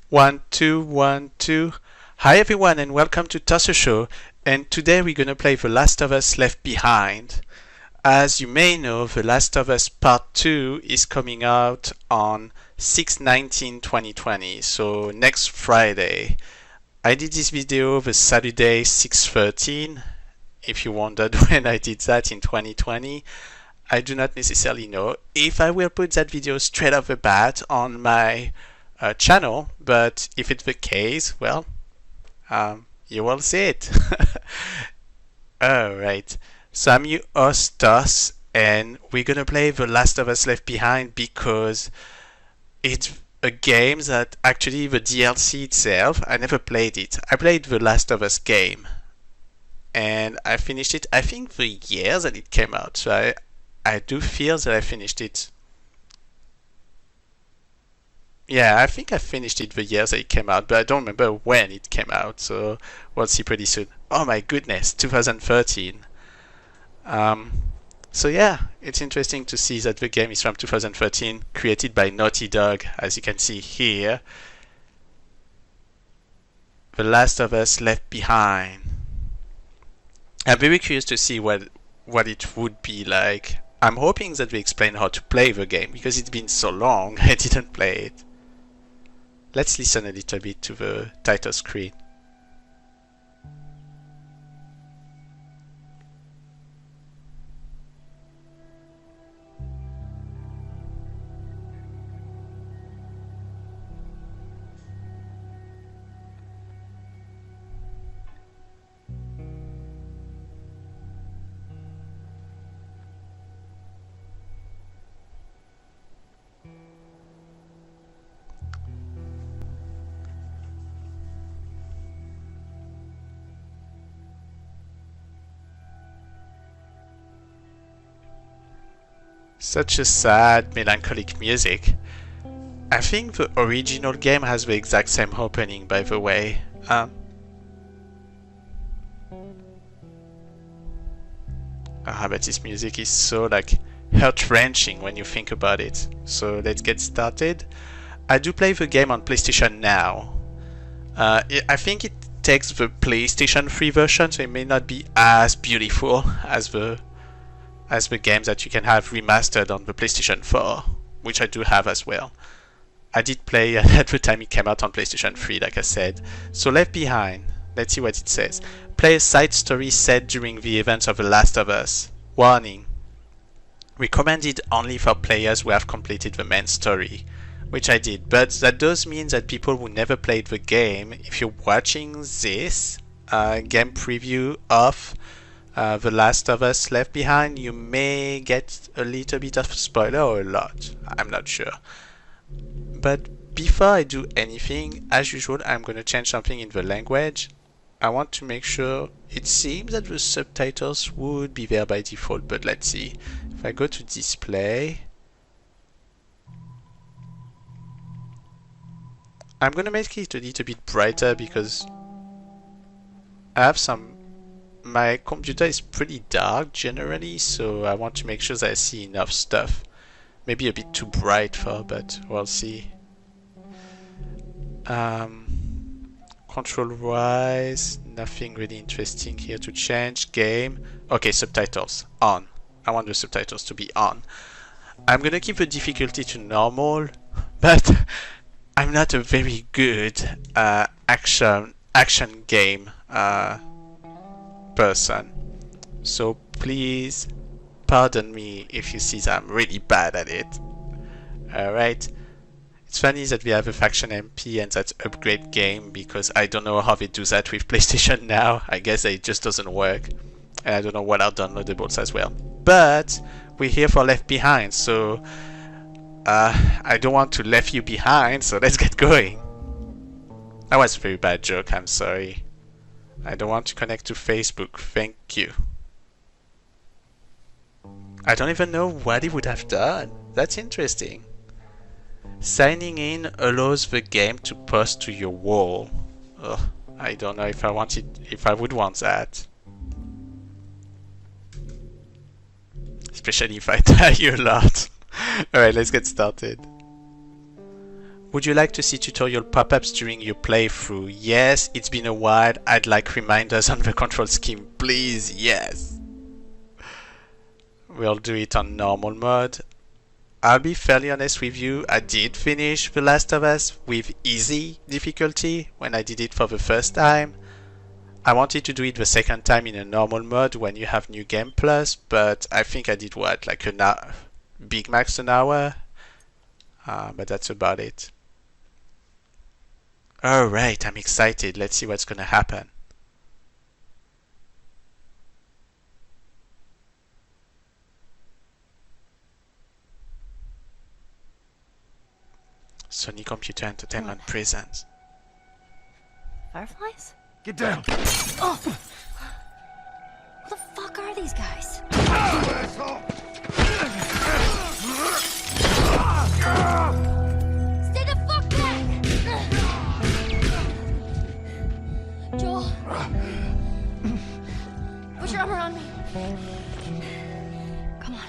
1, 2, 1, 2. Hi everyone and welcome to TLOU Show, and today we're gonna play The Last of Us Left Behind. As you may know, The Last of Us Part 2 is coming out on 6/19/2020, so next Friday. I did this video the Saturday 6/13. If you wondered when I did that in 2020, I do not necessarily know if I will put that video straight off the bat on my channel, but if it's the case, well, you will see it. Alright, so I'm your host Toss, and we're gonna play The Last of Us Left Behind because it's a game that actually the DLC itself, I never played it. I played the Last of Us game and I finished it, I think, the year that it came out, so I do feel that I finished it. Yeah, I think I finished it the year that it came out, but I don't remember when it came out, so we'll see pretty soon. Oh my goodness, 2013. So yeah, it's interesting to see that the game is from 2013, created by Naughty Dog, as you can see here. The Last of Us Left Behind. I'm very curious to see what it would be like. I'm hoping that they explain how to play the game, because it's been so long I didn't play it. Let's listen a little bit to the title screen. Such a sad, melancholic music. I think the original game has the exact same opening, by the way. But this music is so like heart-wrenching when you think about it. So let's get started. I do play the game on PlayStation Now. I think it takes the PlayStation 3 version, so it may not be as beautiful as the games that you can have remastered on the PlayStation 4, which I do have as well. I did play at the time it came out on PlayStation 3, like I said. So Left Behind, let's see what it says. Play a side story set during the events of The Last of Us. Warning. Recommended only for players who have completed the main story, which I did, but that does mean that people who never played the game, if you're watching this game preview of The Last of Us Left Behind, you may get a little bit of spoiler or a lot. I'm not sure. But before I do anything, as usual, I'm going to change something in the language. I want to make sure. It seems that the subtitles would be there by default, but let's see. If I go to display, I'm going to make it a little bit brighter because I have my computer is pretty dark generally, so I want to make sure that I see enough stuff. Maybe a bit too bright for, but we'll see. Control wise, nothing really interesting here to change. Game. Okay, subtitles on. I want the subtitles to be on. I'm gonna keep the difficulty to normal, but I'm not a very good action game person, so please pardon me if you see that I'm really bad at it. Alright, it's funny that we have a faction MP and that upgrade game, because I don't know how they do that with PlayStation Now. I guess it just doesn't work, and I don't know what are downloadables as well. But we're here for Left Behind, so I don't want to leave you behind, so let's get going. That was a very bad joke, I'm sorry. I don't want to connect to Facebook, thank you. I don't even know what he would have done. That's interesting. Signing in allows the game to post to your wall. Ugh, I don't know if I would want that. Especially if I die a lot. Alright, let's get started. Would you like to see tutorial pop-ups during your playthrough? Yes, it's been a while. I'd like reminders on the control scheme, please. Yes. We'll do it on normal mode. I'll be fairly honest with you, I did finish The Last of Us with easy difficulty when I did it for the first time. I wanted to do it the second time in a normal mode when you have New Game Plus, but I think I did what, like an hour, big max an hour? But that's about it. Alright, I'm excited. Let's see what's gonna happen. Sony Computer Entertainment presents. Fireflies? Get down! Oh! Who the fuck are these guys? Stay the fuck back! Joel! Put your arm around me. Come on.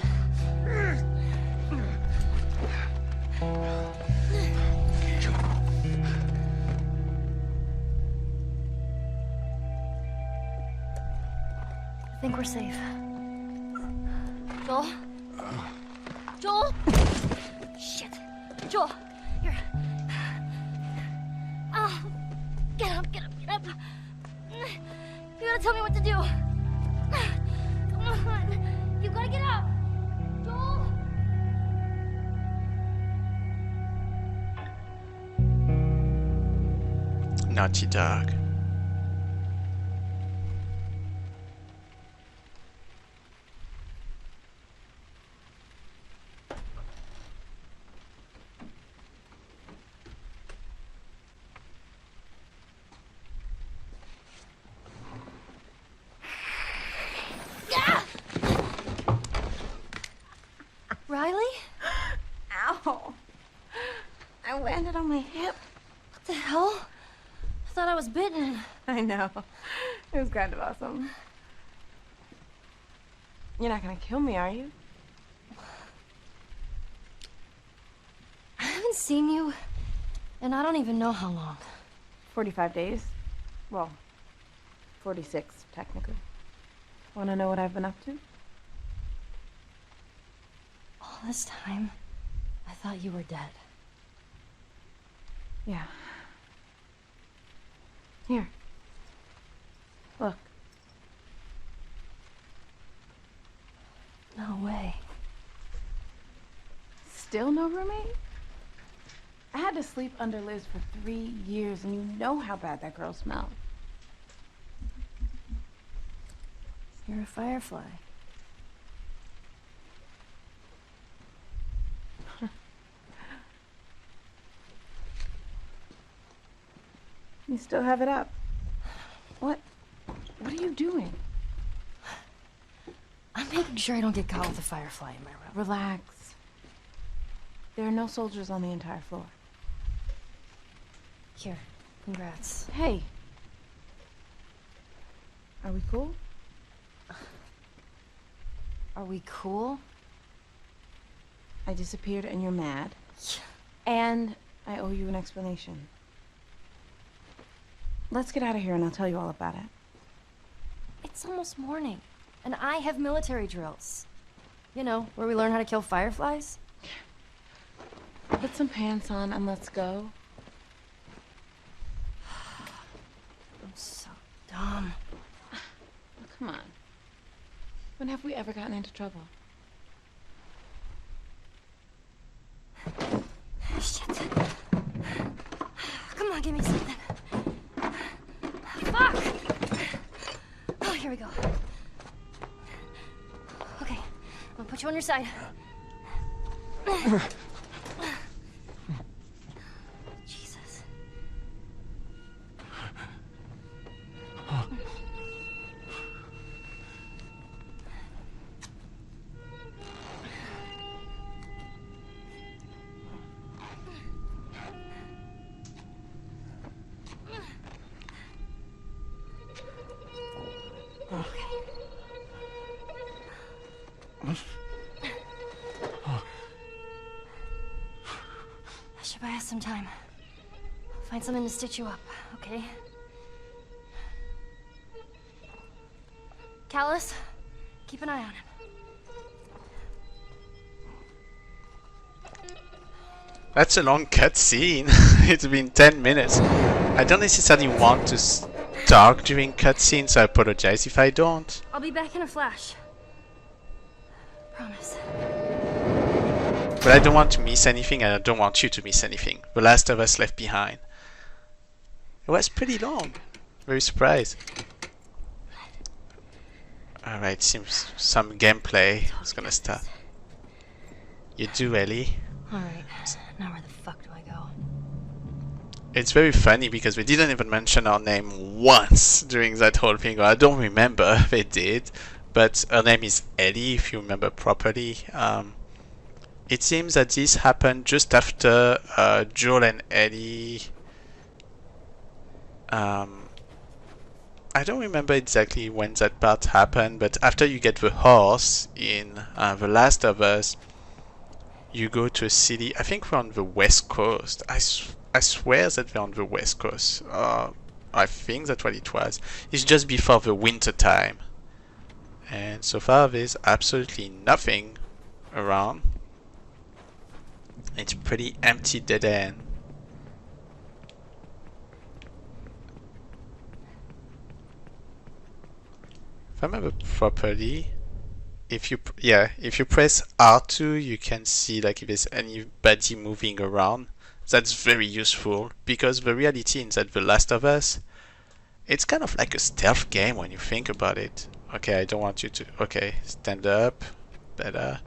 I think we're safe. Joel? Joel? Shit. Joel, here. Oh, get up, get up, get up. You gotta tell me what to do. Come on. You gotta get up. Joel? Naughty Dog. Riley? Ow. I landed on my hip. What the hell? I thought I was bitten. I know. It was kind of awesome. You're not gonna kill me, are you? I haven't seen you, and I don't even know how long. 45 days. Well, 46, technically. Wanna know what I've been up to? All this time, I thought you were dead. Yeah. Here. Look. No way. Still no roommate? I had to sleep under Liz for 3 years, and you know how bad that girl smelled. You're a firefly. You still have it up. What are you doing? I'm making sure I don't get caught with a firefly in my room. Relax. There are no soldiers on the entire floor. Here, congrats. Hey. Are we cool? Are we cool? I disappeared and you're mad. And I owe you an explanation. Let's get out of here and I'll tell you all about it. It's almost morning, and I have military drills. You know, where we learn how to kill fireflies. Put some pants on and let's go. I'm so dumb. Come on. When have we ever gotten into trouble? Shit. Come on, give me something. Fuck! Oh, here we go. Okay, I'm gonna put you on your side. Jesus. I should buy us some time. Find something to stitch you up, okay? Callus, keep an eye on him. That's a long cutscene. It's been 10 minutes. I don't necessarily want to talk during cutscenes, so I apologize if I don't. I'll be back in a flash. Promise. But I don't want to miss anything, and I don't want you to miss anything. The Last of Us Left Behind. It was pretty long. Very surprised. Alright, seems some gameplay is gonna start. You do, Ellie. Alright, now where the fuck do I go? It's very funny because we didn't even mention our name once during that whole thing. I don't remember they did, but her name is Ellie, if you remember properly. It seems that this happened just after Joel and Ellie. I don't remember exactly when that part happened, but after you get the horse in The Last of Us, you go to a city. I think we're on the west coast. I swear that we're on the west coast. I think that's what it was. It's just before the winter time. And so far there's absolutely nothing around. It's pretty empty, dead end. If I remember properly, if you press R2, you can see like if there's anybody moving around. That's very useful because the reality is that The Last of Us, it's kind of like a stealth game when you think about it. Okay, I don't want you to. Okay, stand up. Better.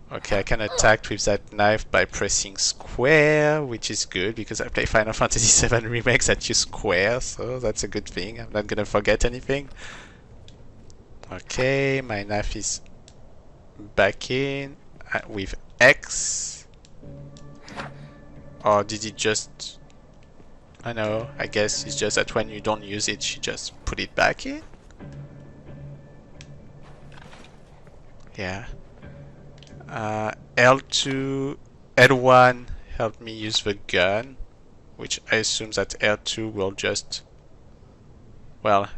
Okay, I can attack with that knife by pressing square, which is good because I play Final Fantasy VII Remakes that use square, so that's a good thing. I'm not gonna forget anything. Okay, my knife is back in with X. Or did it just... I know, I guess it's just that when you don't use it, you just put it back in? Yeah. L2, L1 helped me use the gun, which I assume that L2 will just... Well,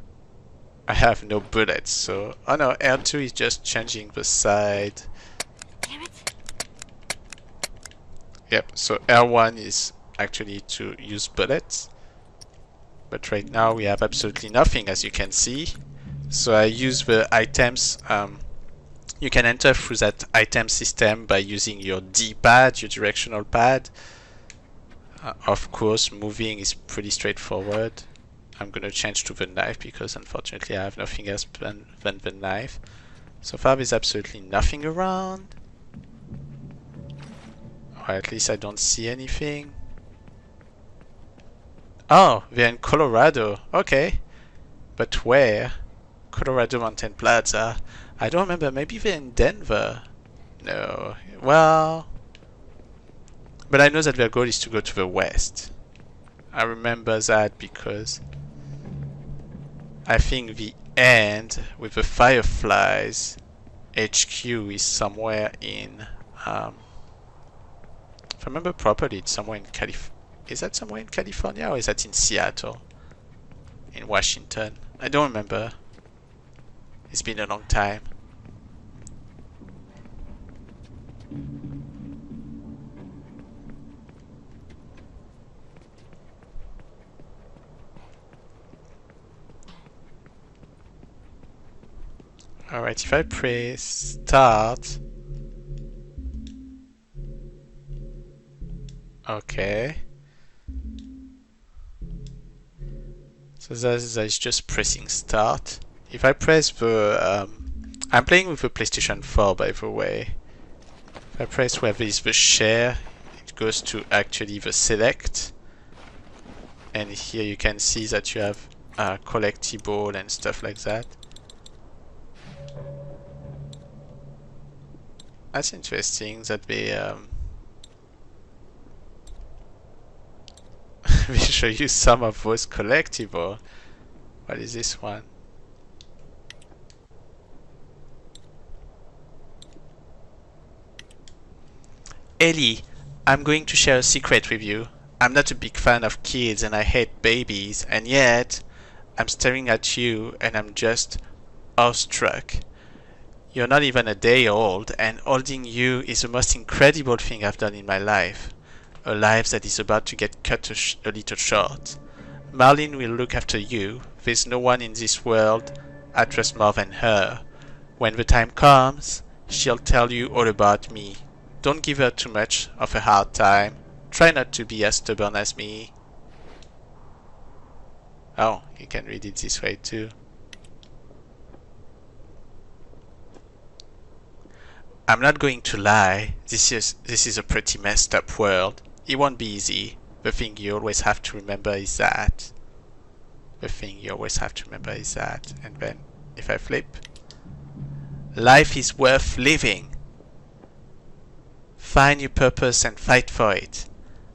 I have no bullets, so... Oh no, L2 is just changing the side. Damn it. Yep, so L1 is actually to use bullets. But right now we have absolutely nothing, as you can see. So I use the items. You can enter through that item system by using your D-pad, your directional pad. Of course, moving is pretty straightforward. I'm gonna change to the knife because unfortunately I have nothing else than the knife. So far there's absolutely nothing around. Or at least I don't see anything. Oh, they're in Colorado. Okay. But where? Colorado Mountain Plaza. I don't remember. Maybe they're in Denver. No. Well... But I know that their goal is to go to the west. I remember that because... I think the end with the Fireflies HQ is somewhere in... if I remember properly, it's somewhere in California. Is that somewhere in California or is that in Seattle? In Washington? I don't remember. It's been a long time. Alright, if I press start. Okay. So that is just pressing start. If I press the... I'm playing with the PlayStation 4 by the way. If I press where there is the share, it goes to actually the select. And here you can see that you have collectible and stuff like that. That's interesting that they we show you some of those collectible. What is this one? Ellie, I'm going to share a secret with you. I'm not a big fan of kids and I hate babies, and yet I'm staring at you and I'm just awestruck. You're not even a day old, and holding you is the most incredible thing I've done in my life. A life that is about to get cut a little short. Marlene will look after you. There's no one in this world I trust more than her. When the time comes, she'll tell you all about me. Don't give her too much of a hard time. Try not to be as stubborn as me. Oh, you can read it this way too. I'm not going to lie. This is a pretty messed up world. It won't be easy. The thing you always have to remember is that. And then, if I flip, life is worth living. Find your purpose and fight for it.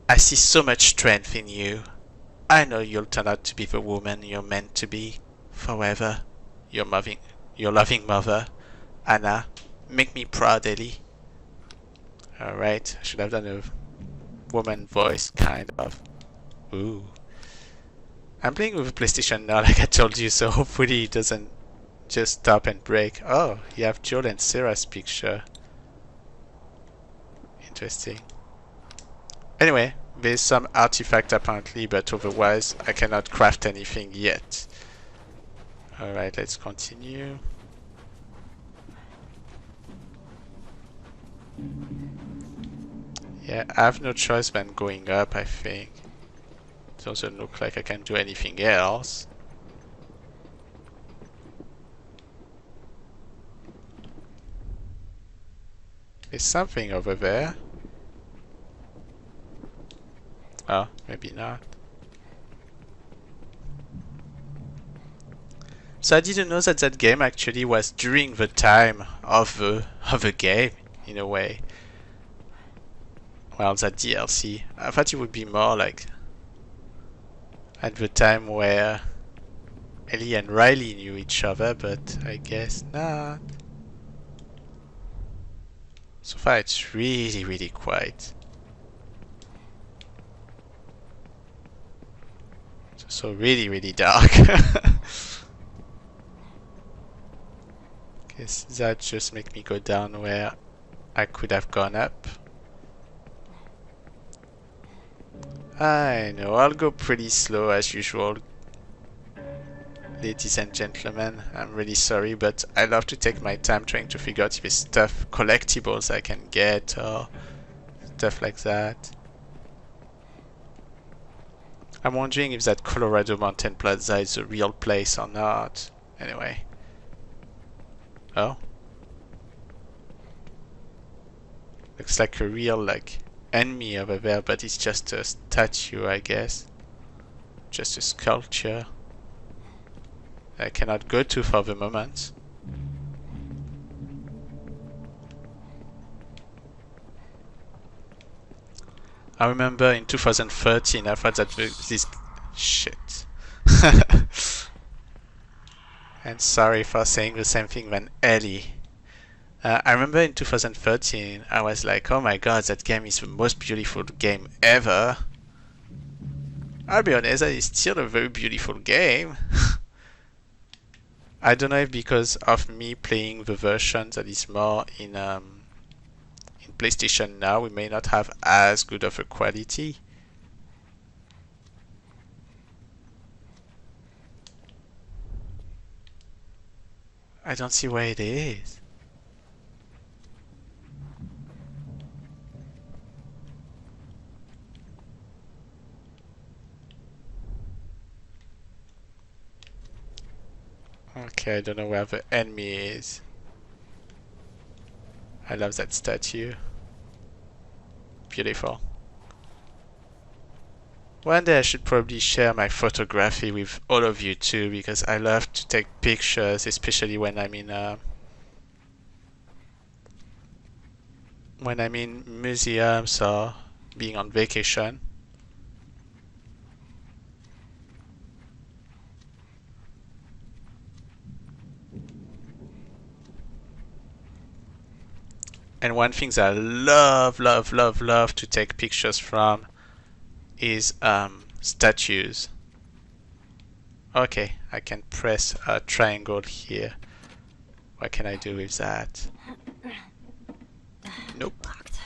I see so much strength in you. I know you'll turn out to be the woman you're meant to be. Forever. Your loving mother, Anna. Make me proud, Ellie. Alright, I should have done a woman voice, kind of. Ooh. I'm playing with a PlayStation now, like I told you, so hopefully it doesn't just stop and break. Oh, you have Joel and Sarah's picture. Interesting. Anyway, there's some artifact apparently, but otherwise I cannot craft anything yet. Alright, let's continue. Yeah, I have no choice than going up, I think. It doesn't look like I can do anything else. There's something over there. Oh, maybe not. So I didn't know that that game actually was during the time of the game, in a way. Well, that DLC. I thought it would be more like at the time where Ellie and Riley knew each other, but I guess not. So far it's really, really quiet. So really, really dark. Guess that just make me go down where I could have gone up. I know, I'll go pretty slow as usual. Ladies and gentlemen, I'm really sorry, but I love to take my time trying to figure out if there's stuff, collectibles I can get or stuff like that. I'm wondering if that Colorado Mountain Plaza is a real place or not. Anyway. Oh. Looks like a real, like, enemy over there, but it's just a statue, I guess. Just a sculpture. I cannot go to for the moment. I remember in 2013 I thought that this shit. And sorry for saying the same thing when Ellie. I remember in 2013 I was like, oh my god, that game is the most beautiful game ever. I'll be honest, that is still a very beautiful game. I don't know if because of me playing the version that is more in PlayStation now, we may not have as good of a quality. I don't see where it is. Okay, I don't know where the enemy is. I love that statue. Beautiful. One day I should probably share my photography with all of you too, because I love to take pictures, especially when I'm in museums or being on vacation. And one thing that I love to take pictures from is statues. Okay, I can press a triangle here. What can I do with that? Nope. Locked.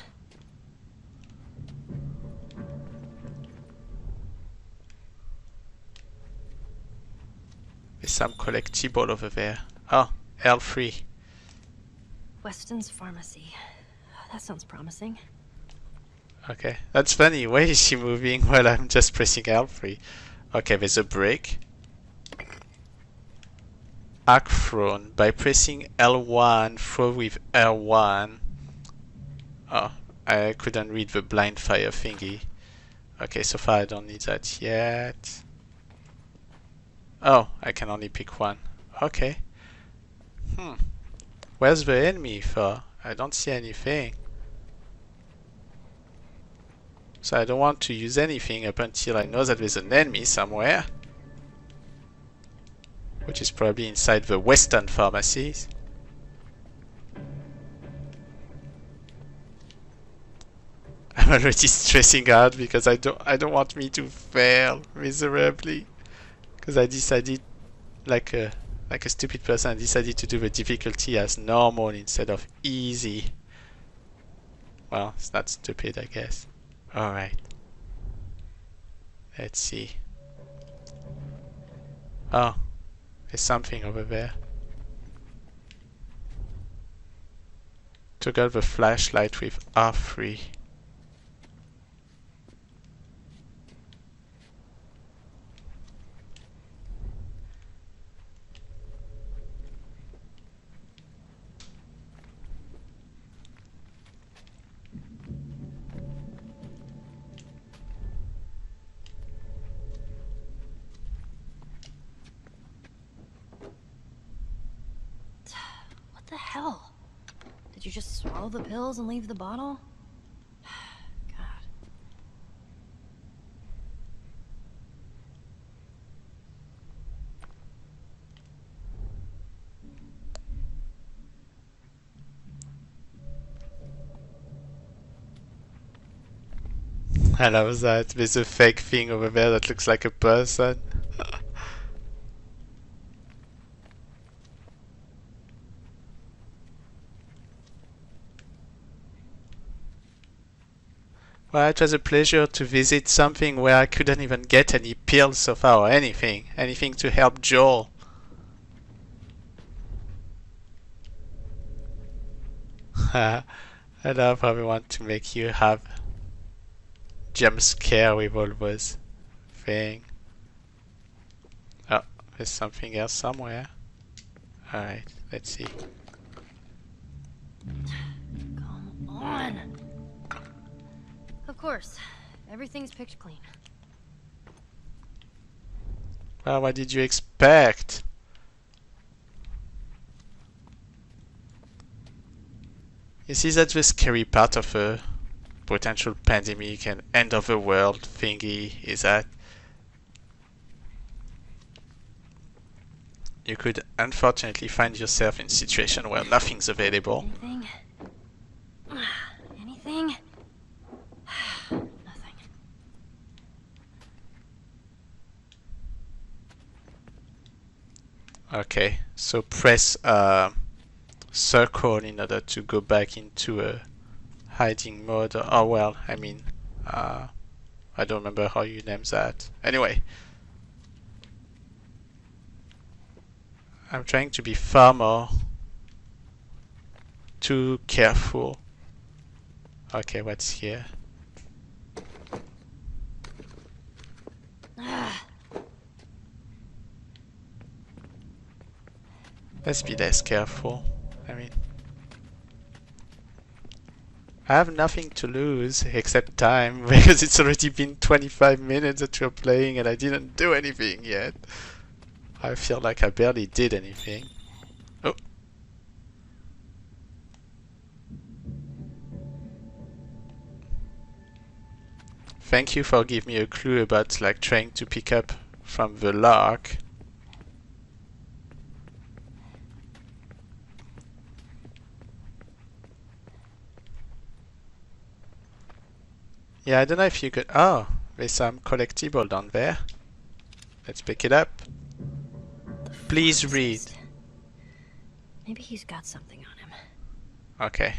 There's some collectible over there. Oh, L3. Weston's Pharmacy. That sounds promising. Okay, that's funny. Why is she moving while I'm just pressing L3? Okay, there's a brick. Arc thrown. By pressing L1, throw with L1. Oh, I couldn't read the blind fire thingy. Okay, so far I don't need that yet. Oh, I can only pick one. Okay. Where's the enemy for? I don't see anything. So I don't want to use anything up until I know that there's an enemy somewhere. Which is probably inside the Western pharmacies. I'm already stressing out because I don't want me to fail miserably. Because I decided, like a stupid person, I decided to do the difficulty as normal instead of easy. Well, it's not stupid, I guess. Alright. Let's see. Oh, there's something over there. Took out the flashlight with R3. What the hell? Did you just swallow the pills and leave the bottle? God. I love that. There's a fake thing over there that looks like a person. Well, it was a pleasure to visit something where I couldn't even get any pills so far or anything. Anything to help Joel. I love how we want to make you have jump scare with all those thing. Oh, there's something else somewhere. Alright, let's see. Come on. Of course. Everything's picked clean. Well, what did you expect? You see, that's the scary part of a potential pandemic and end of the world thingy, is that you could unfortunately find yourself in a situation where nothing's available. Anything? Anything? Nothing. Okay, so press circle in order to go back into a hiding mode. Oh well, I mean, I don't remember how you name that. Anyway, I'm trying to be far more too careful. Okay, what's here? Let's be less careful. I mean, I have nothing to lose except time because it's already been 25 minutes that we're playing and I didn't do anything yet. I feel like I barely did anything. Oh. Thank you for giving me a clue about like trying to pick up from the lock. Yeah, I don't know if you could... Oh, There's some collectible down there. Let's pick it up. Please read. Maybe he's got something on him. Okay.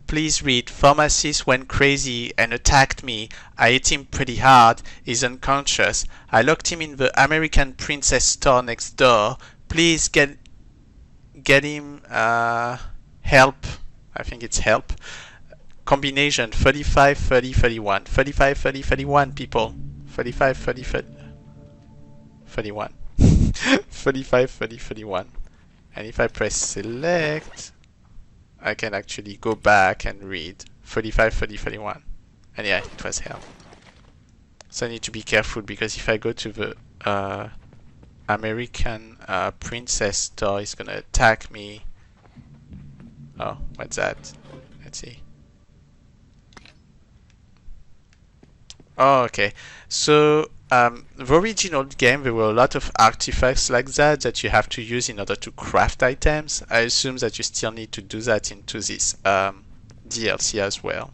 Please read. Pharmacist went crazy and attacked me. I hit him pretty hard. He's unconscious. I locked him in the American Princess store next door. Please get him help. I think it's help. Combination 35 30 31. 35 30 31 people. 35 30 30 31. 35 30 31. And if I press select, I can actually go back and read 35 30 31. And yeah, it was hell. So I need to be careful, because if I go to the American Princess store, it's gonna attack me. Oh, what's that? Let's see. Oh, okay. So the original game, there were a lot of artifacts like that you have to use in order to craft items. I assume that you still need to do that into this DLC as well.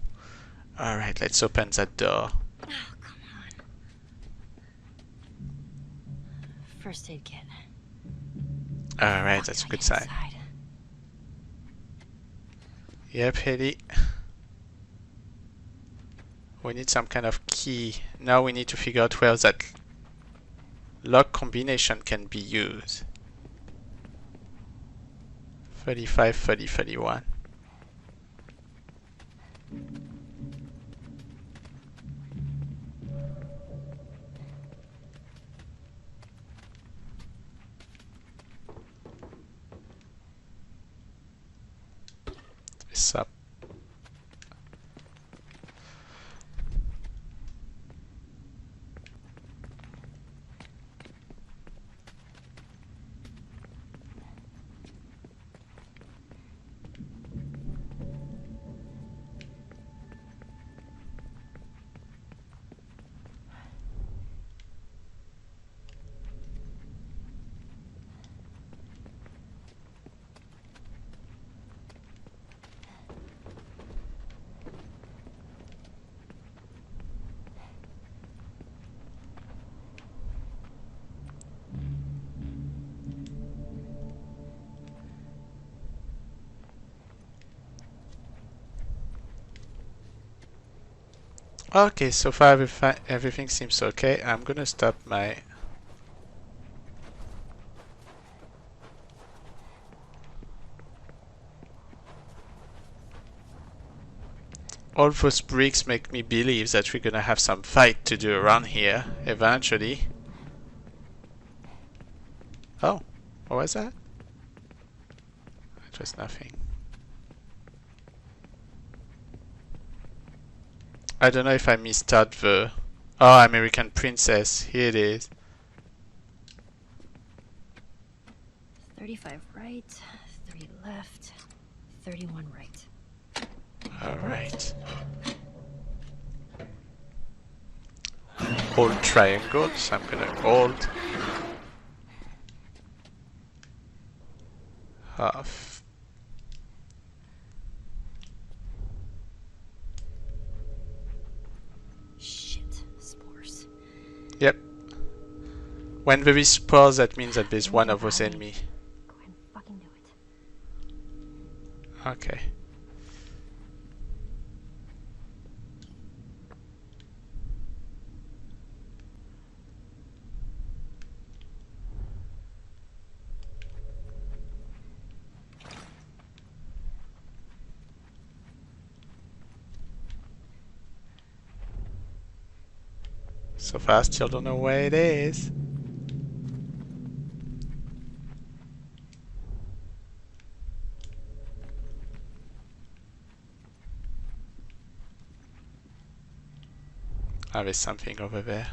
Alright, let's open that door. Oh, come on. First aid kit. Alright, that's a good sign. Yep, Ellie. We need some kind of key. Now we need to figure out where that lock combination can be used. 35, 30, 31. This up. Okay, so far everything seems okay. I'm gonna stop my... All those bricks make me believe that we're gonna have some fight to do around here, eventually. Oh, what was that? It was nothing. I don't know if I missed out the... Oh, American Princess. Here it is. 35 right, 30 left, 31 right. Alright. Hold triangle, so I'm gonna hold half. Yep. When there is spores, that means that there's one of those enemies. Go ahead and fucking do it. Okay. So far, I still don't know where it is. Ah, there's something over there.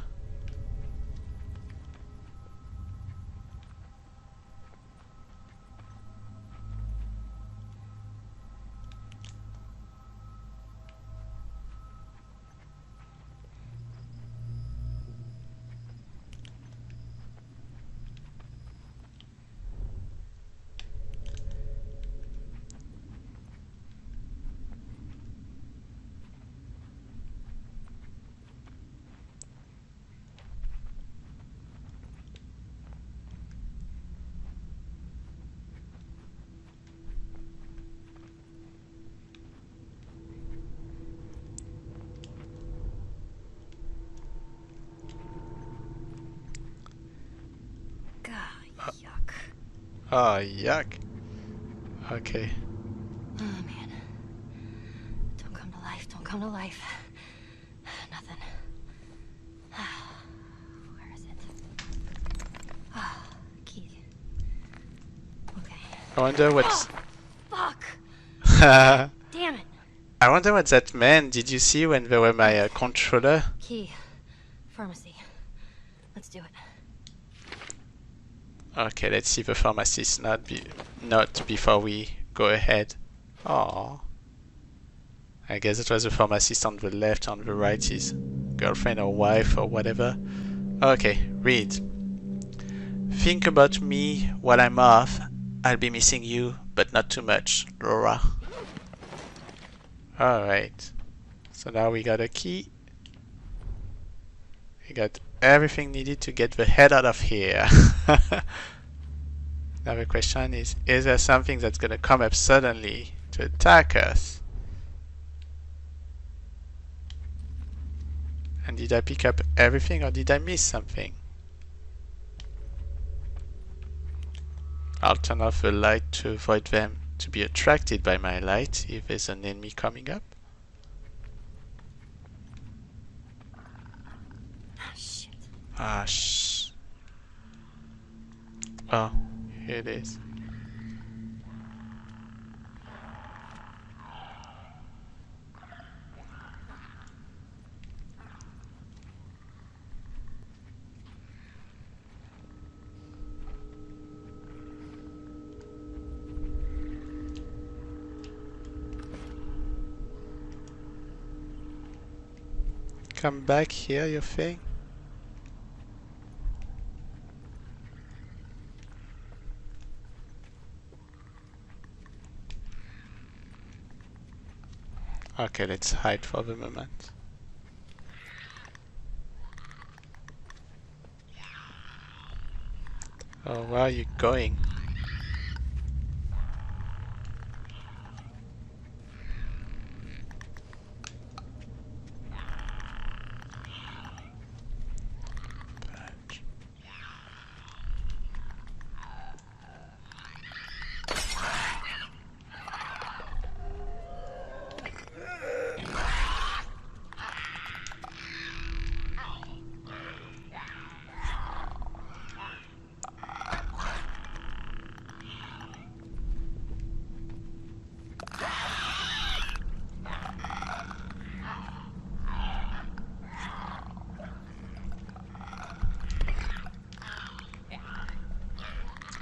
Oh, yuck. Okay. Oh man. Don't come to life, don't come to life. Nothing. Where is it? Ah, key. Okay. I wonder what's... Oh, fuck! Damn it. I wonder what that meant. Did you see when there were my controller? Key. Pharmacy. Let's do it. Okay, let's see the pharmacist not before we go ahead. Oh, I guess it was the pharmacist on the left, on the right is girlfriend or wife or whatever. Okay, read. Think about me while I'm off. I'll be missing you, but not too much, Laura. Alright, so now we got a key. We got everything needed to get the head out of here. Now the question is there something that's gonna come up suddenly to attack us? And did I pick up everything or did I miss something? I'll turn off the light to avoid them to be attracted by my light if there's an enemy coming up. Ah, shit. Ah, shh. Oh, here it is. Come back here, you think? Okay, let's hide for the moment. Oh, where are you going?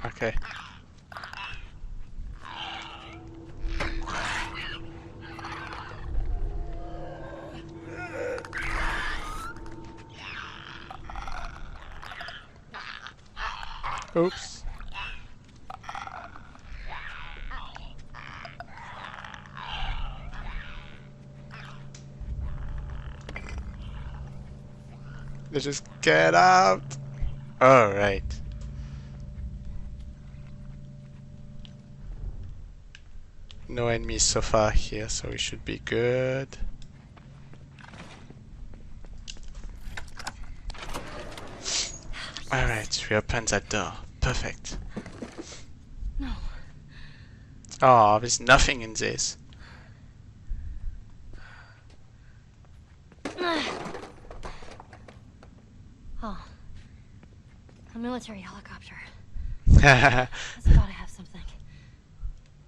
Okay. Oops. Let's just get out. All right. No enemies so far here, so we should be good. Alright, we opened that door. Perfect. No. Oh, there's nothing in this. Oh. A military helicopter. It's gotta have something.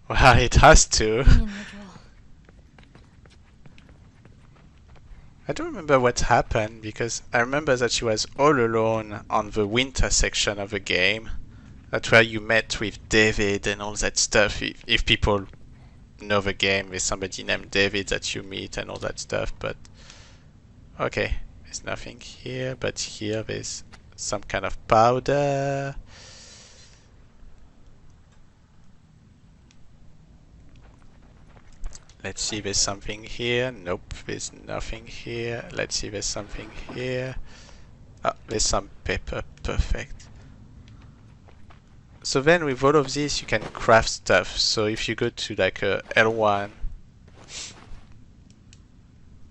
Well, it has to. Union neutral. I don't remember what happened because I remember that she was all alone on the winter section of the game. That's where you met with David and all that stuff. If people know the game, there's somebody named David that you meet and all that stuff. But okay, there's nothing here. But here there's some kind of powder. Let's see, there's something here. Nope, there's nothing here. Let's see, there's something here. Oh, there's some paper. Perfect. So then with all of this you can craft stuff. So if you go to like a L1,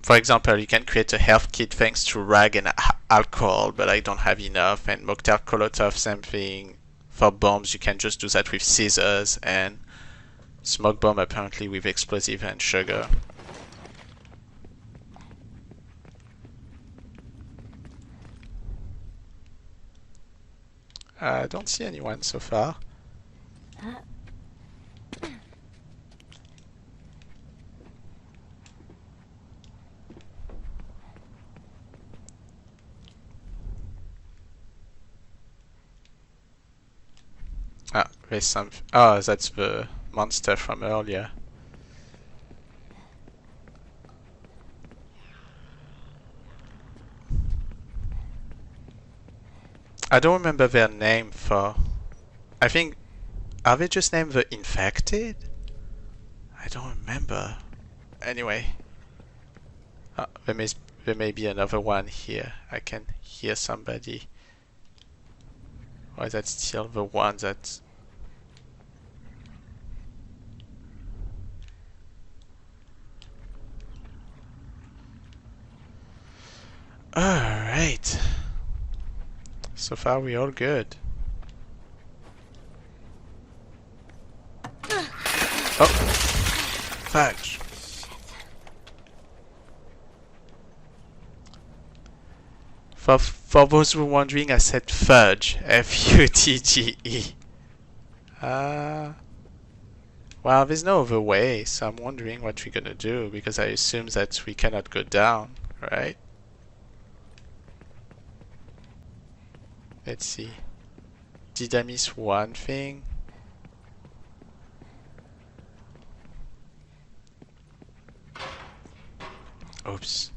for example, you can create a health kit thanks to rag and alcohol, but I don't have enough. And Mokhtar Kolotov, same thing. for bombs, you can just do that with scissors, and smoke bomb apparently with explosive and sugar. I don't see anyone so far. Ah, there's some. Oh, that's the monster from earlier. I don't remember their name for. I think. Are they just named the infected? I don't remember. Anyway. There may be another one here. I can hear somebody. Or is that still the one that... Alright. So far we all good. Oh! Fudge! For those who are wondering, I said fudge. F-U-T-G-E. Well, there's no other way, so I'm wondering what we're gonna do, because I assume that we cannot go down, right? Let's see. Did I miss one thing? Oops.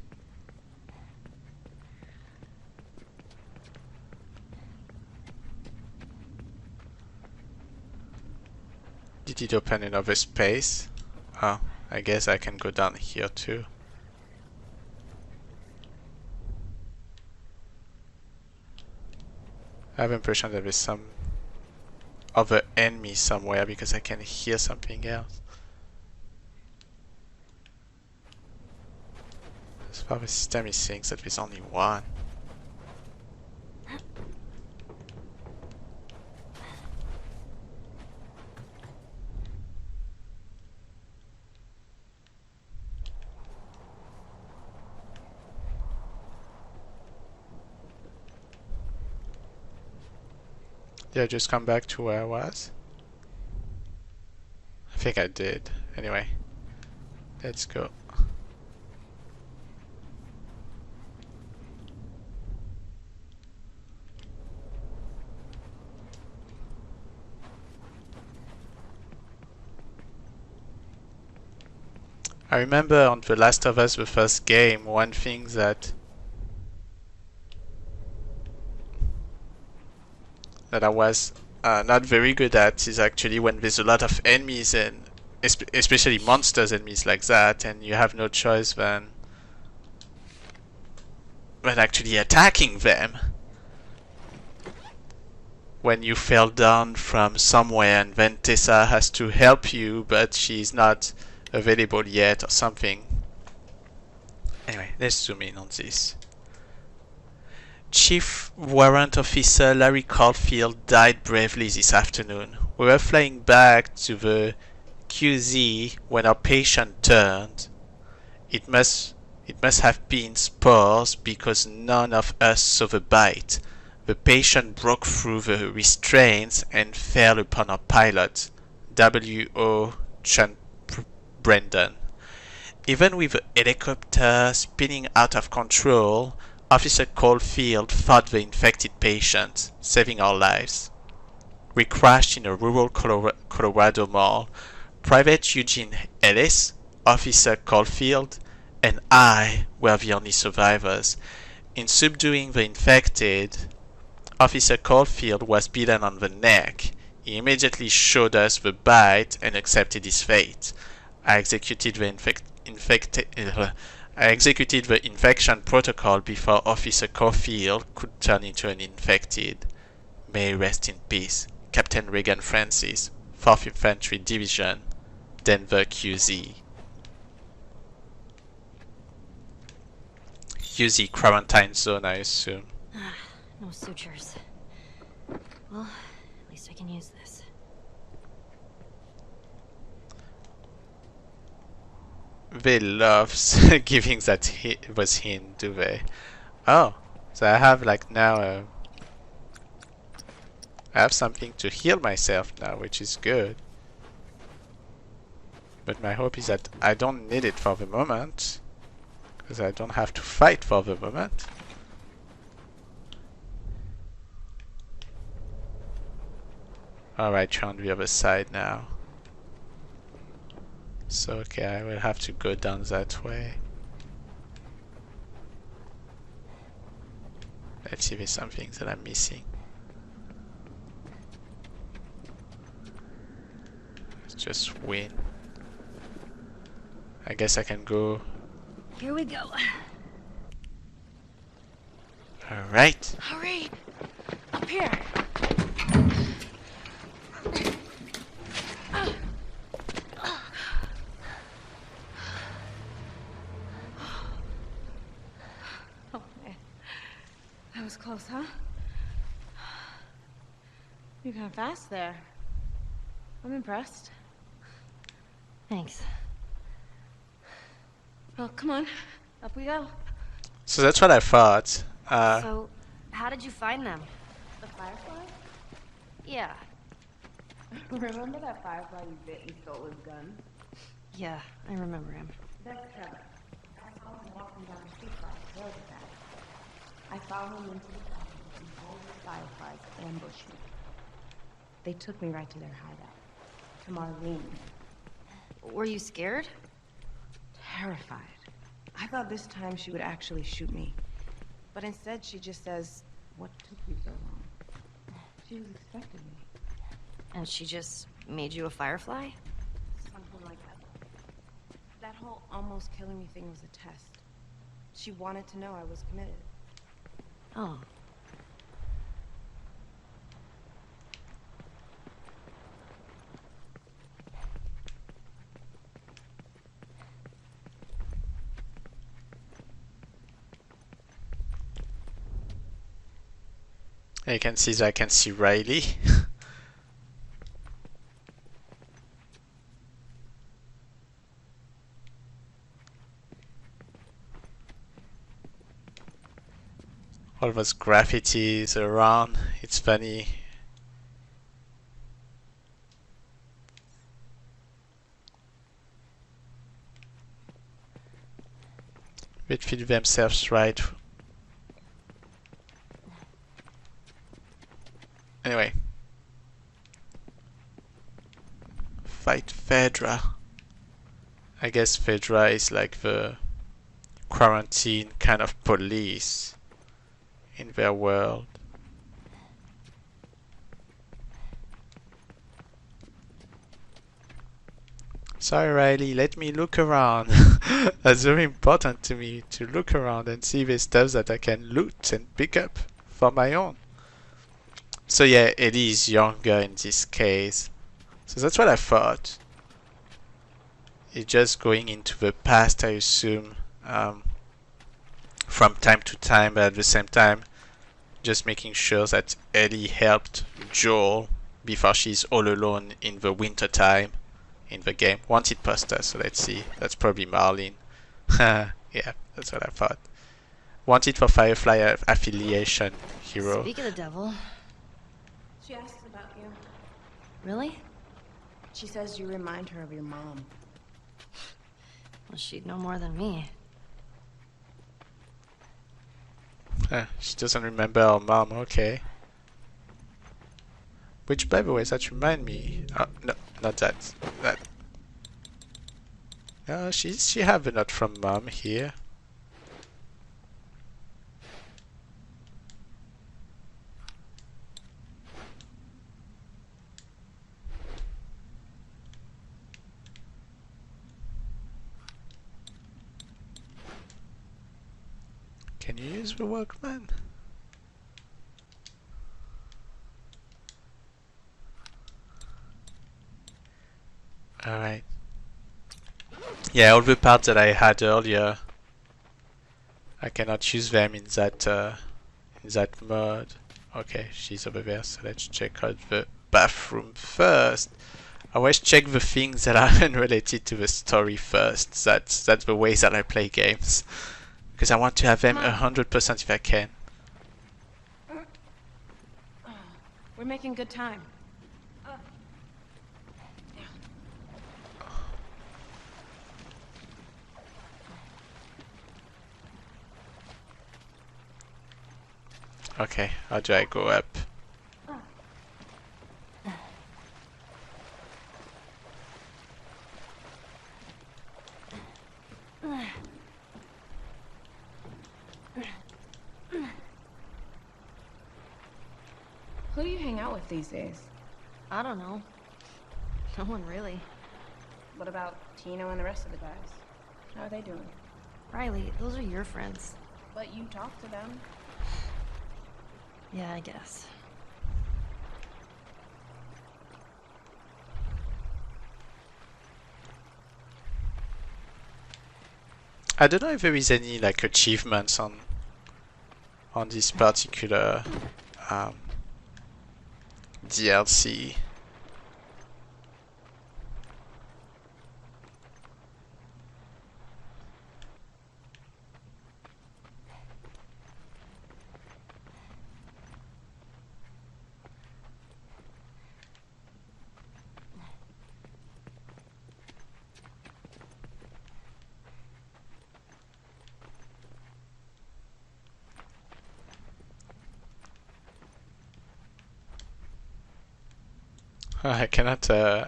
Did it open another space? Oh, I guess I can go down here too. I have the impression that there's some other enemy somewhere because I can hear something else. As far as the system is saying that there's only one. Did I just come back to where I was? I think I did. Anyway, let's go. I remember on The Last of Us, the first game, one thing that I was not very good at is actually when there's a lot of enemies, and especially monsters enemies like that, and you have no choice than actually attacking them. When you fell down from somewhere and then Tessa has to help you, but she's not available yet or something. Anyway, let's zoom in on this. Chief Warrant Officer Larry Caulfield died bravely this afternoon. We were flying back to the QZ when our patient turned. It must have been spores because none of us saw the bite. The patient broke through the restraints and fell upon our pilot, W.O. Brendan. Even with the helicopter spinning out of control, Officer Caulfield fought the infected patient, saving our lives. We crashed in a rural Colorado mall. Private Eugene Ellis, Officer Caulfield, and I were the only survivors. In subduing the infected, Officer Caulfield was beaten on the neck. He immediately showed us the bite and accepted his fate. I executed the infection protocol before Officer Caulfield could turn into an infected. May he rest in peace. Captain Regan Francis, 4th Infantry Division, Denver QZ. QZ quarantine zone, I assume. No sutures. Well, At least I can use this. They loves giving that was hint, do they? Oh, so I have like now I have something to heal myself now, which is good. But my hope is that I don't need it for the moment, because I don't have to fight for the moment. Alright, you're on the other side now. So okay, I will have to go down that way. Let's see if there's something that I'm missing. Let's just win. I guess I can go. Here we go. Alright. Hurry! Up here! Oh, man. That was close, huh? You're kind of fast there. I'm impressed. Thanks. Well, come on. Up we go. So that's what I thought. So, how did you find them? The Firefly? Yeah. Remember that Firefly you bit and stole his gun? Yeah, I remember him. That's Trevor. I saw him walking down the street last road with that. I followed him into the darkness and all the Fireflies ambushed me. They took me right to their hideout. To Marlene. Were you scared? Terrified. I thought this time she would actually shoot me. But instead she just says, "What took you so long?" She was expecting me. And she just made you a firefly? Something like that. That whole almost killing me thing was a test. She wanted to know I was committed. Oh. You can see that I can see Riley. All those graffitis around, it's funny. They feel themselves right. Anyway. Fight Phaedra. I guess Phaedra is like the quarantine kind of police in their world. Sorry Riley, let me look around. That's very important to me, to look around and see the stuff that I can loot and pick up for my own. So yeah, Ellie is younger in this case. So that's what I thought. It's just going into the past, I assume, from time to time, but at the same time, just making sure that Ellie helped Joel before she's all alone in the winter time in the game. Wanted poster, so let's see. That's probably Marlene. Yeah, that's what I thought. Wanted for Firefly affiliation hero. Speak of the devil. She asks about you. Really? She says you remind her of your mom. Well, she'd know more than me. She doesn't remember her mom, okay. Which, by the way, that remind me. Oh, no, not that. That. No, she have a note from mom here. Can you use the Walkman? Alright. Yeah, all the parts that I had earlier, I cannot use them in that mode. Okay, she's over there, so let's check out the bathroom first. I always check the things that are unrelated to the story first. That's the way that I play games. Because I want to have them 100% if I can. We're making good time. Okay, how do I go up? Who do you hang out with these days? I don't know. No one really. What about Tino and the rest of the guys? How are they doing? Riley, those are your friends. But you talk to them. Yeah, I guess. I don't know if there is any like achievements on this particular DLC.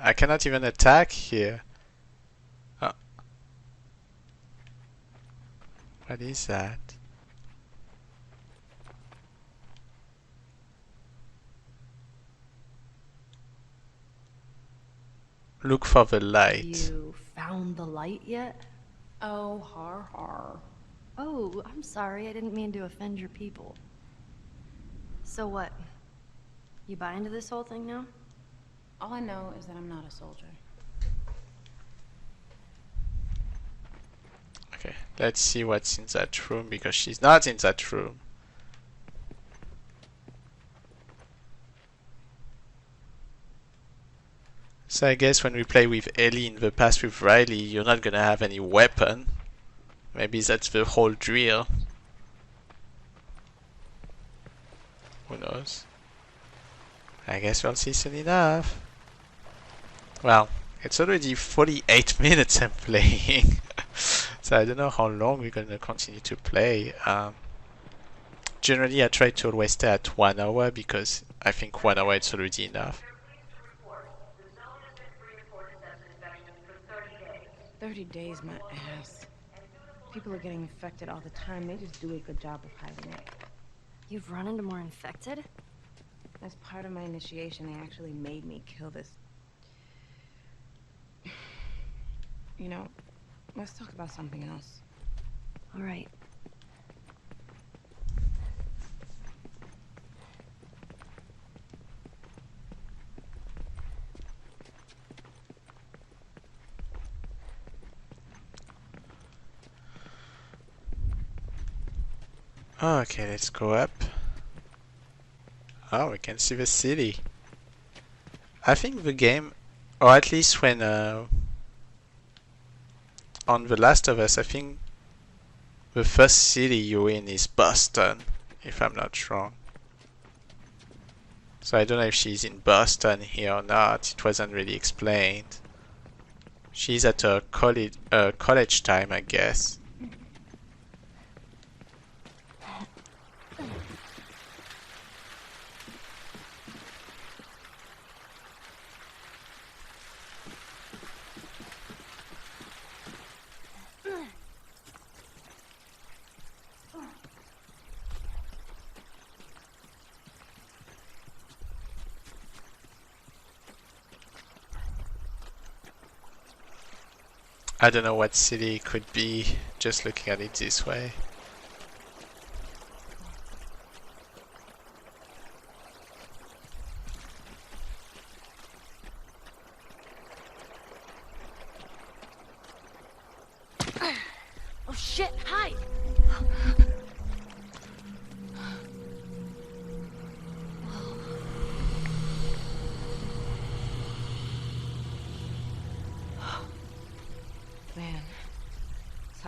I cannot even attack here. Oh. What is that? Look for the light. You found the light yet? Oh, har har. Oh, I'm sorry. I didn't mean to offend your people. So what? You buy into this whole thing now? All I know is that I'm not a soldier. Okay, let's see what's in that room because she's not in that room. So I guess when we play with Ellie in the past with Riley, you're not gonna have any weapon. Maybe that's the whole drill. Who knows? I guess we'll see soon enough. Well, it's already 48 minutes I'm playing. So I don't know how long we're gonna continue to play. Generally I try to always stay at 1 hour because I think 1 hour is already enough. 30 days, my ass. People are getting infected all the time. They just do a good job of hiding it. You've run into more infected? As part of my initiation, they actually made me kill this. You know, let's talk about something else. All right. Okay, let's go up. Oh, we can see the city. I think the game, or at least when on The Last of Us, I think the first city you're in is Boston, if I'm not wrong. So I don't know if she's in Boston here or not. It wasn't really explained. She's at her college time, I guess. I don't know what city it could be, just looking at it this way. Oh shit, hide!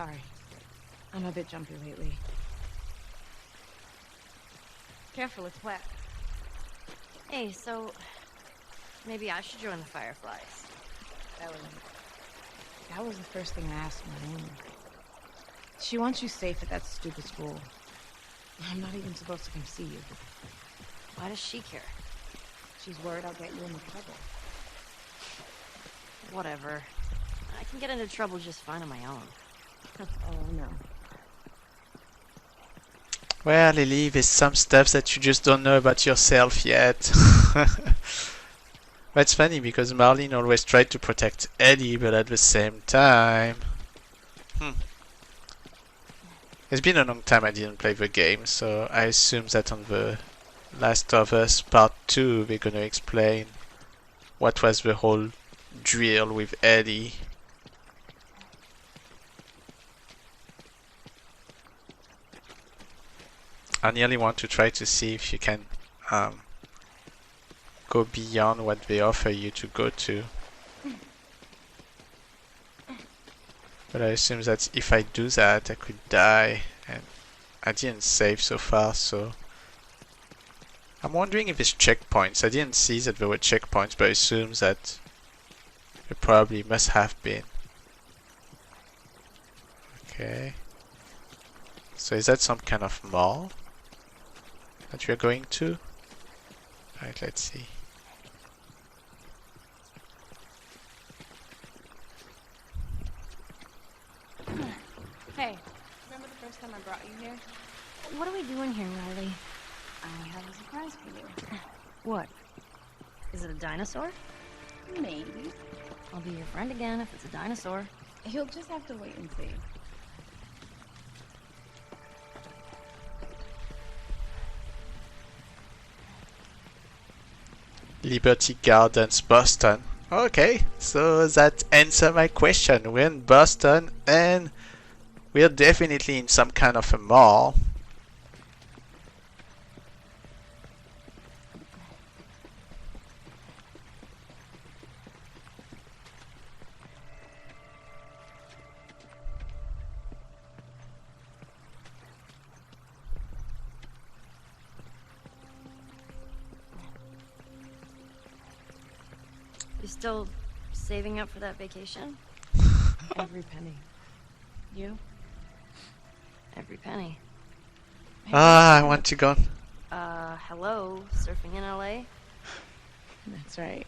Sorry. I'm a bit jumpy lately. Careful, it's wet. Hey, so maybe I should join the Fireflies. That was the first thing I asked Marlene. She wants you safe at that stupid school. I'm not even supposed to come see you. Why does she care? She's worried I'll get you into trouble. Whatever. I can get into trouble just fine on my own. Oh, no. Well, Lily, there's some stuff that you just don't know about yourself yet. That's funny because Marlene always tried to protect Ellie, but at the same time... It's been a long time I didn't play the game, so I assume that on the Last of Us Part 2 they're gonna explain what was the whole drill with Ellie. I nearly want to try to see if you can go beyond what they offer you to go to. But I assume that if I do that, I could die, and I didn't save so far, so... I'm wondering if it's checkpoints. I didn't see that there were checkpoints, but I assume that there probably must have been. Okay. So is that some kind of mall that we're going to? Alright, let's see. Hey, remember the first time I brought you here? What are we doing here, Riley? I have a surprise for you. What? Is it a dinosaur? Maybe. I'll be your friend again if it's a dinosaur. You'll just have to wait and see. Liberty Gardens, Boston. Okay, so that answers my question. We're in Boston and we're definitely in some kind of a mall. You still saving up for that vacation? Every penny. You? Every penny. Ah, I want to go. Hello, surfing in LA? That's right.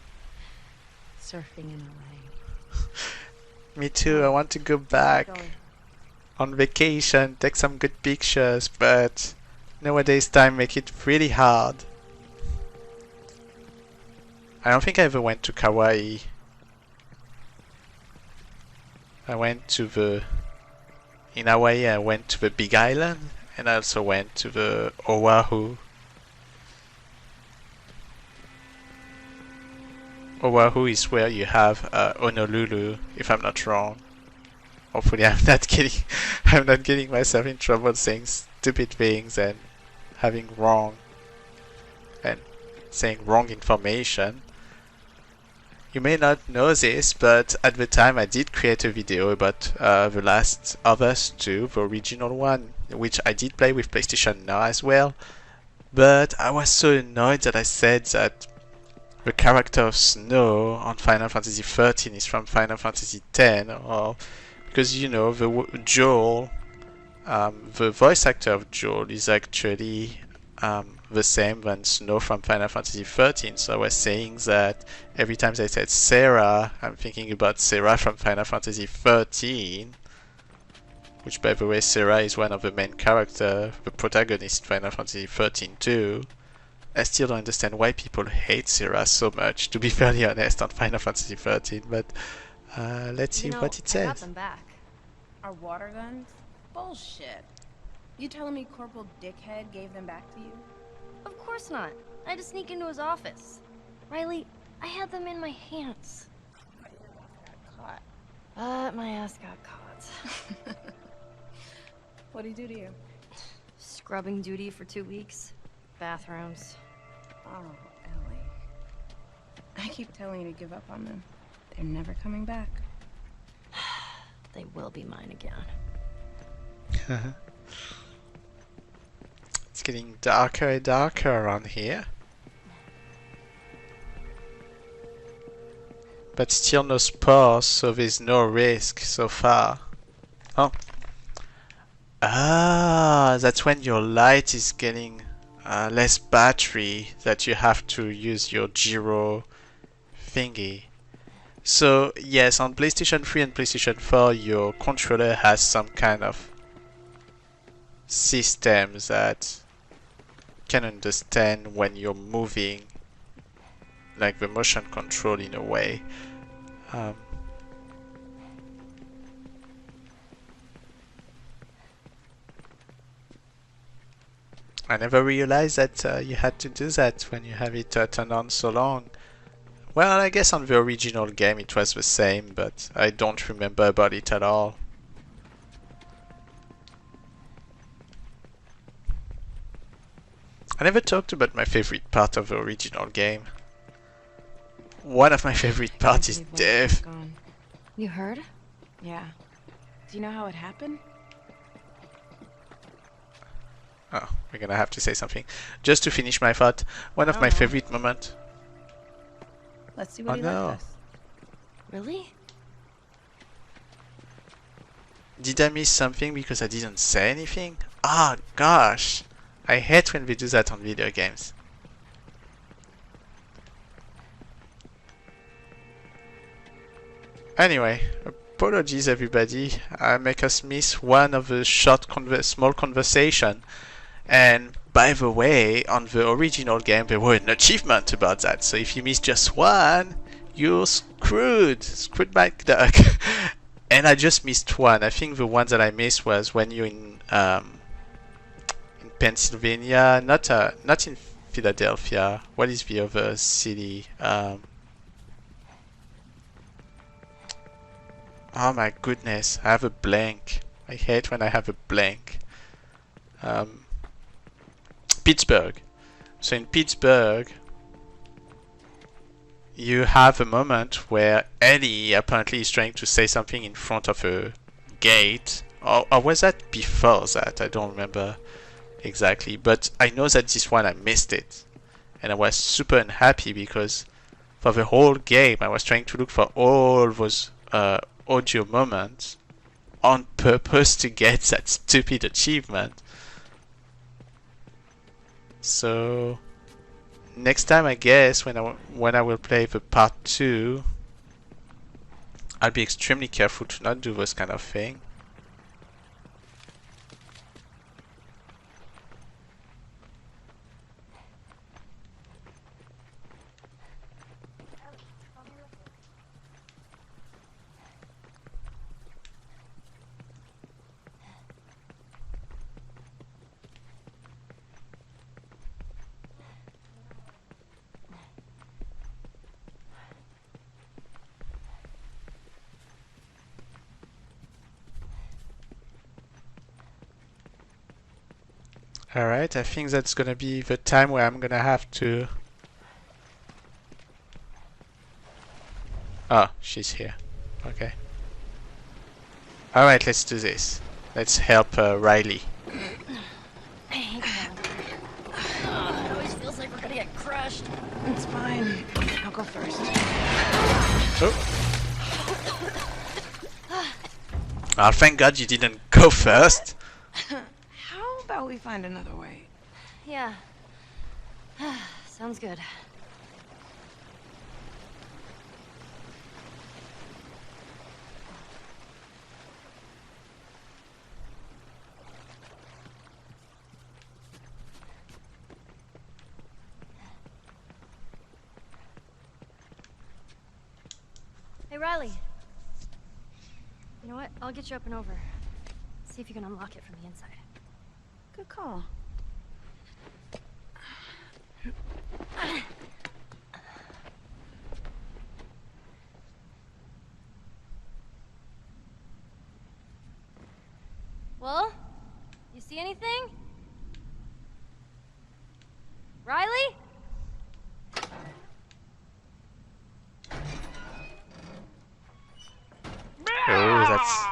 Surfing in LA. Me too, I want to go back on vacation, take some good pictures, but nowadays time make it really hard. I don't think I ever went to Kauai. I went to the... In Hawaii I went to the Big Island, and I also went to the Oahu. Oahu is where you have Honolulu, if I'm not wrong. Hopefully I'm not getting myself in trouble saying stupid things and having wrong and saying wrong information. You may not know this, but at the time I did create a video about The Last of Us 2, the original one, which I did play with PlayStation Now as well. But I was so annoyed that I said that the character of Snow on Final Fantasy XIII is from Final Fantasy X, or because you know Joel, the voice actor of Joel is actually the same than Snow from Final Fantasy XIII. So I was saying that every time I said Sarah, I'm thinking about Sarah from Final Fantasy XIII, which by the way Sarah is one of the main characters, the protagonist Final Fantasy XIII too. I still don't understand why people hate Sarah so much, to be fairly honest, on Final Fantasy XIII, but let's see what it says. I got them back. Our water guns? Bullshit. You telling me Corporal Dickhead gave them back to you? Of course not. I had to sneak into his office. Riley, I had them in my hands. Caught. My ass got caught. What'd he do to you? Scrubbing duty for 2 weeks. Bathrooms. Oh, Ellie. I keep telling you to give up on them. They're never coming back. They will be mine again. It's getting darker and darker around here. But still no spores, so there's no risk so far. Oh. Ah, that's when your light is getting less battery, that you have to use your gyro thingy. So yes, on PlayStation 3 and PlayStation 4 your controller has some kind of system that can understand when you're moving, like the motion control in a way. I never realized that you had to do that when you have it turned on so long. Well, I guess on the original game it was the same, but I don't remember about it at all. I never talked about my favorite part of the original game. One of my favorite parts is death. You heard? Yeah. Do you know how it happened? Oh, we're gonna have to say something. Just to finish my thought, one of my favorite moments. Let's see what he left us. Really? Did I miss something because I didn't say anything? Ah, gosh. I hate when we do that on video games. Anyway, apologies everybody. I make us miss one of the small conversation. And by the way, on the original game there were an achievement about that. So if you miss just one, you're screwed. Screwed like duck. And I just missed one. I think the one that I missed was when you're in Pennsylvania, not in Philadelphia. What is the other city? Oh my goodness, I have a blank. I hate when I have a blank. Pittsburgh. So in Pittsburgh, you have a moment where Ellie apparently is trying to say something in front of a gate. Or was that before that? I don't remember exactly. But I know that this one I missed it. And I was super unhappy because for the whole game I was trying to look for all those audio moments on purpose to get that stupid achievement. So next time I guess when I will play the part 2, I'll be extremely careful to not do this kind of thing. Alright, I think that's gonna be the time where I'm gonna have to... Oh, she's here. Okay. Alright, let's do this. Let's help Riley. It always feels like we're gonna get crushed. It's fine. I'll go first. Oh, thank God you didn't go first. How about we find another way? Yeah. Sounds good. Hey, Riley. You know what? I'll get you up and over. See if you can unlock it from the inside. Good call. Well, you see anything? Riley? Oh, that's...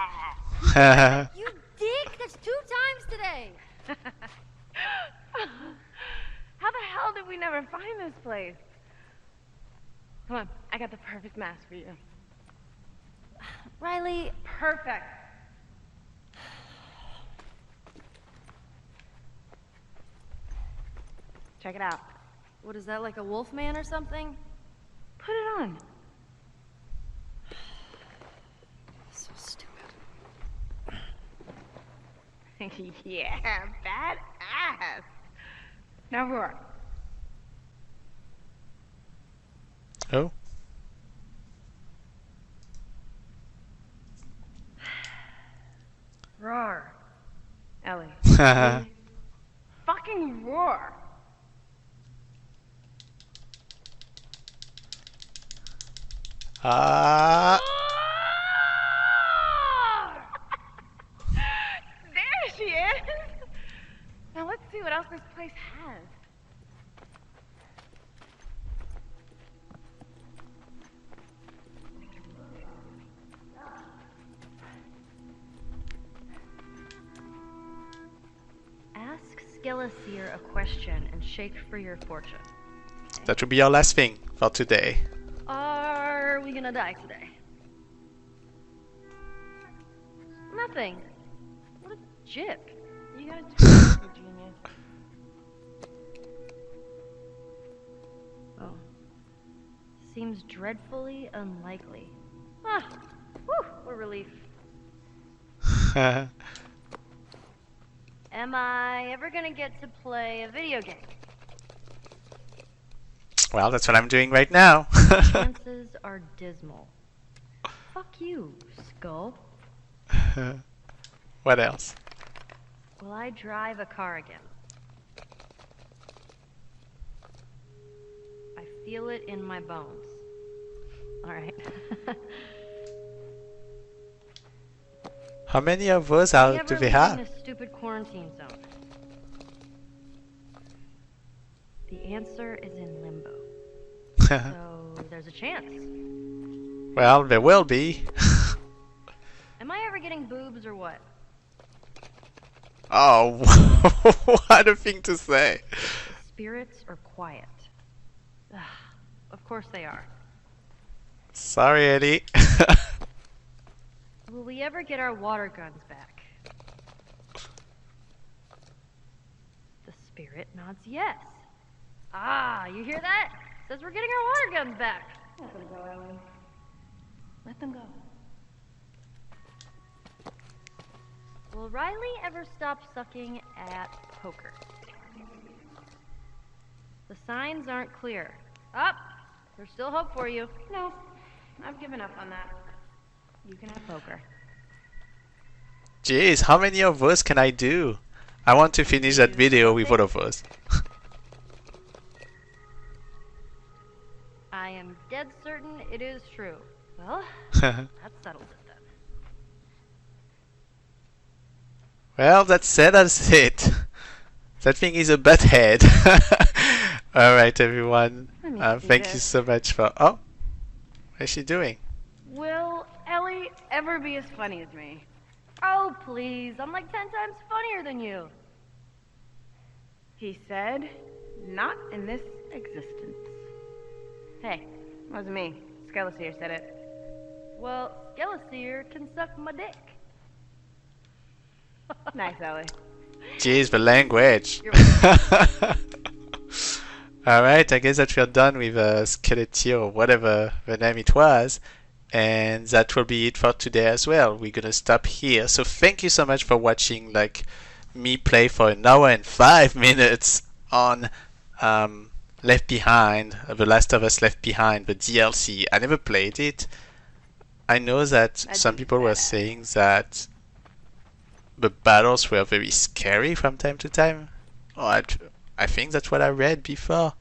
You dick! That's 2 that we never find this place. Come on, I got the perfect mask for you. Riley, Perfect. Check it out. what is that, like a wolf man or something? Put it on. So stupid. Yeah, badass. Now roar. Oh. Roar. Ellie. Really? Fucking roar. Ah. There she is. Now let's see what else this place has. Ask Skeleseer a question and shake for your fortune. That will be our last thing for today. Are we gonna die today? Nothing. What a jip. You gotta do it, you genius. Oh. Seems dreadfully unlikely. Ah, whew, what a relief. Am I ever gonna get to play a video game? Well, that's what I'm doing right now. Chances are dismal. Fuck you, Skull. What else? Will I drive a car again? I feel it in my bones. Alright. How many of those do they In have? this stupid quarantine zone. The answer is in limbo. So there's a chance. Well, there will be. Am I ever getting boobs or what? Oh, what a thing to say. The spirits are quiet. Ugh, of course they are. Sorry, Eddie. Will we ever get our water guns back? The spirit nods yes. Ah, you hear that? Says we're getting our water guns back. Let them go, Ellie. Let them go. Will Riley ever stop sucking at poker? The signs aren't clear. Up! There's still hope for you. No, I've given up on that. You can have poker. Jeez, how many of those can I do? I want to finish that video with all of those. I am dead certain it is true. Well, that settles it then. Well, that settles it. That thing is a butthead. Alright, everyone. Thank you so much for... Oh! What is she doing? Will Ellie ever be as funny as me? Oh, please. I'm like 10 times funnier than you. He said, not in this existence. Hey, wasn't me. Skeleseer said it. Well, Skeleseer can suck my dick. Nice, Ellie. Jeez, the language. You're welcome. Alright, I guess that we're done with Skeleseer or whatever the name it was. And that will be it for today as well. We're gonna stop here. So thank you so much for watching like me play for an hour and 5 minutes on Left Behind, The Last of Us Left Behind, the DLC. I never played it. I know that some people were saying that the battles were very scary from time to time. Oh, I think that's what I read before.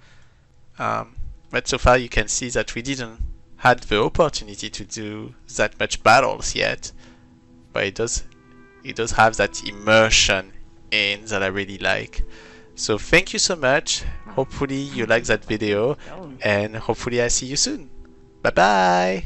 But so far you can see that we didn't had the opportunity to do that much battles yet. But it does have that immersion in that I really like. So thank you so much. Hopefully you like that video and hopefully I see you soon. Bye bye.